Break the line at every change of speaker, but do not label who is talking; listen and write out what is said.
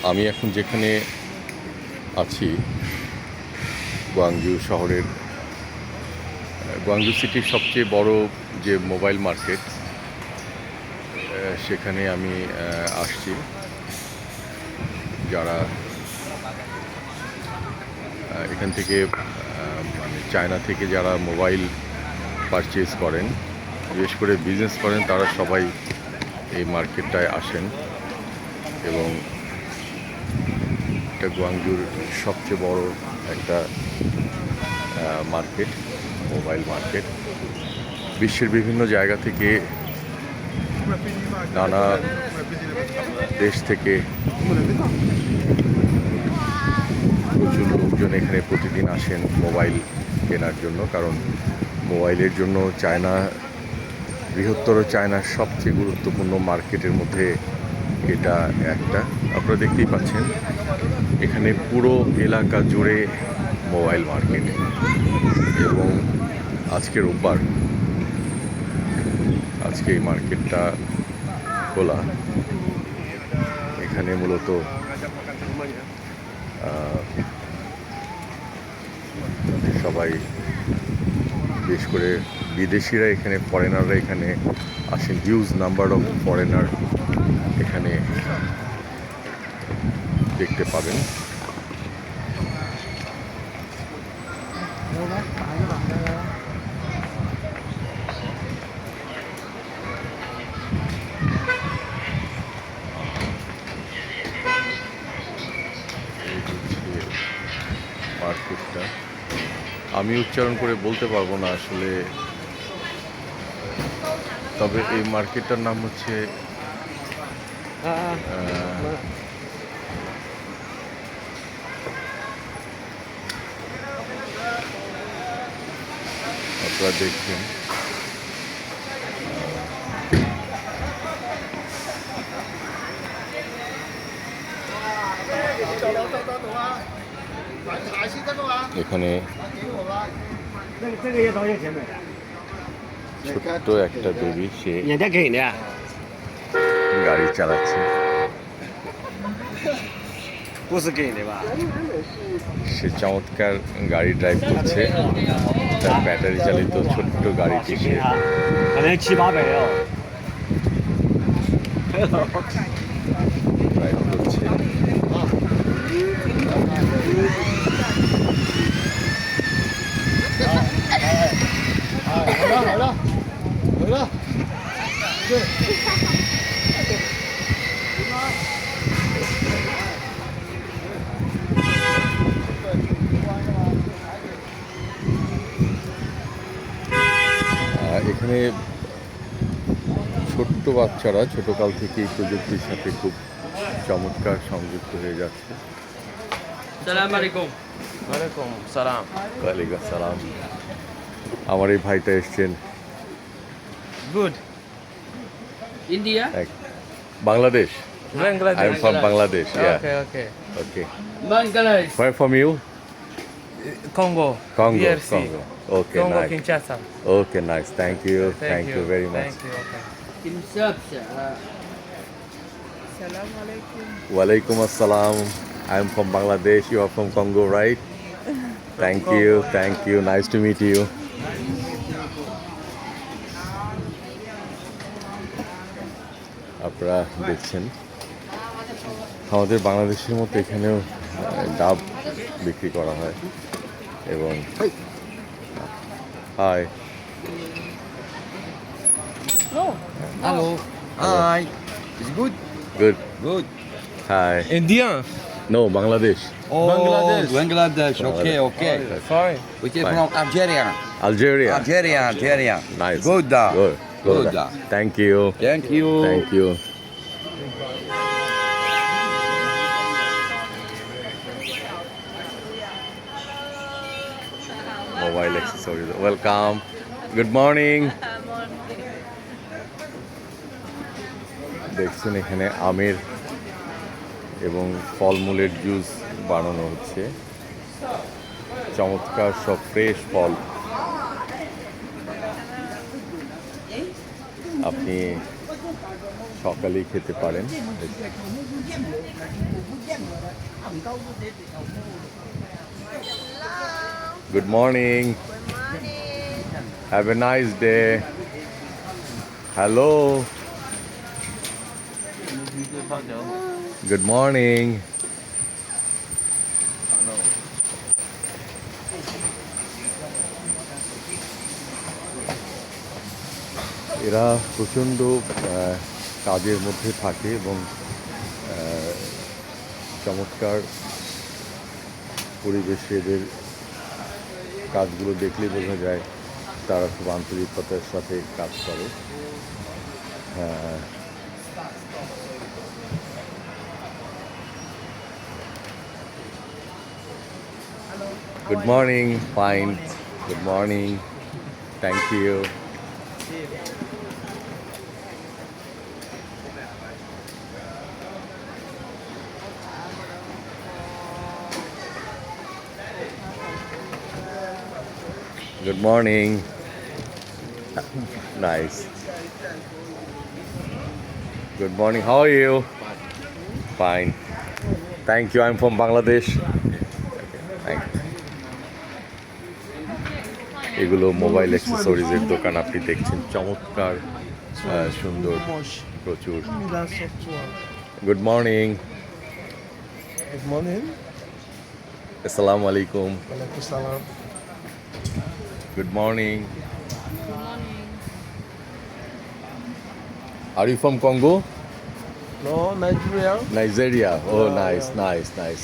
আমি এখন যেখানে আছি গুয়াংজু শহরের গুয়াংজু সিটির সবচেয়ে বড় যে মোবাইল মার্কেট সেখানে আমি আসছি। যারা এখান থেকে মানে চায়না থেকে যারা মোবাইল পারচেজ করেন, বিশেষ করে বিজনেস করেন, তারা সবাই এই মার্কেটটায় আসেন এবং এটা গুয়াংজুর সবচেয়ে বড় একটা মার্কেট, মোবাইল মার্কেট। বিশ্বের বিভিন্ন জায়গা থেকে, নানা দেশ থেকে প্রচুর লোকজন এখানে প্রতিদিন আসেন মোবাইল কেনার জন্য, কারণ মোবাইলের জন্য চায়না বৃহত্তর চায়নার সবচেয়ে গুরুত্বপূর্ণ মার্কেটের মধ্যে এটা একটা। আপনারা দেখতেই পাচ্ছেন এখানে পুরো এলাকা জুড়ে মোবাইল মার্কেট এবং আজকে রোববার, আজকে এই মার্কেটটা খোলা। এখানে মূলত সবাই, বিশেষ করে বিদেশিরা এখানে, ফরেনাররা এখানে আসেন। হিউজ নাম্বার অফ ফরেনার এখানে দেখতে পাবেন। মার্কেটটা আমি উচ্চারণ করে বলতে পারবো না আসলে, তবে এই মার্কেটটার নাম হচ্ছে আপনারা দেখছেন এখানে ছোট্ট একটা বেবি, সে গাড়ি চালাচ্ছে। সে চমৎকার গাড়ি ড্রাইভ করছে, তার ব্যাটারি চালিত ছোট্ট গাড়িটি সে ড্রাইভ করছে। এখানে ছোট্ট বাচ্চারা ছোটকাল থেকেই প্রযুক্তির সাথে খুব চমৎকার সংযুক্ত হয়ে যাচ্ছে।
আসসালামু আলাইকুম। ওয়ালাইকুম সালাম।
ওয়ালাইকুম আসসালাম। আমার এই ভাইটা এসছেন
good. India?
Bangladesh.
Bangladesh.
I am from Bangladesh. Yeah.
Okay.
Okay.
Bangladesh.
Where from you?
Congo.
Congo.
DRC.
Congo. Okay,
Congo
nice.
Kinshasa.
Okay, nice. Thank you. Thank you very much.
Thank you. Okay.
Assalamu alaikum.
Walaikum assalam. I am from Bangladesh. You are from Congo, right? Thank you. Thank you. Nice to meet you. আপনারা দেখছেন আমাদের বাংলাদেশের মতো এখানেও ডাব বিক্রি করা হয় এবং hi
Hello.
Hi. It's good?
Good
Good.
Hi
Indian.
No Bangladesh
Oh,
Bangladesh.
Bangladesh. Okay, okay.
Fine.
Which is
Fine.
from Algeria.
Algeria
Algeria.
Nice.
Good.
Good.
Good.
Thank you.
Thank you.
Thank you. Mobile accessories. Welcome. Good morning. দেখছেন এখানে আমের এবং ফলমূলের juice বানানো হচ্ছে। চমৎকার সব fresh ফল আপনি সকালেই খেতে পারেন। Good morning. Have a nice day. Hello. Good morning. এরা প্রচণ্ড কাজের মধ্যে থাকে এবং চমৎকার পরিবেশে এদের কাজগুলো দেখলেই বোঝা যায় তারা খুব আন্তরিকতার সাথে কাজ করে। Good morning. Fine. Good morning. Thank you. Good morning. Nice. Good morning. How are you? Fine. Thank you. I'm from Bangladesh. Thank you. এগুলো মোবাইল অ্যাক্সেসরিজের দোকান আপনি দেখছেন, চমৎকার সুন্দর প্রচুর। Good morning.
Good morning.
আসসালামু আলাইকুম।
Walaikum salam.
Good morning. Are you from Congo?
No, Nigeria.
Nigeria. Oh, nice, nice, nice.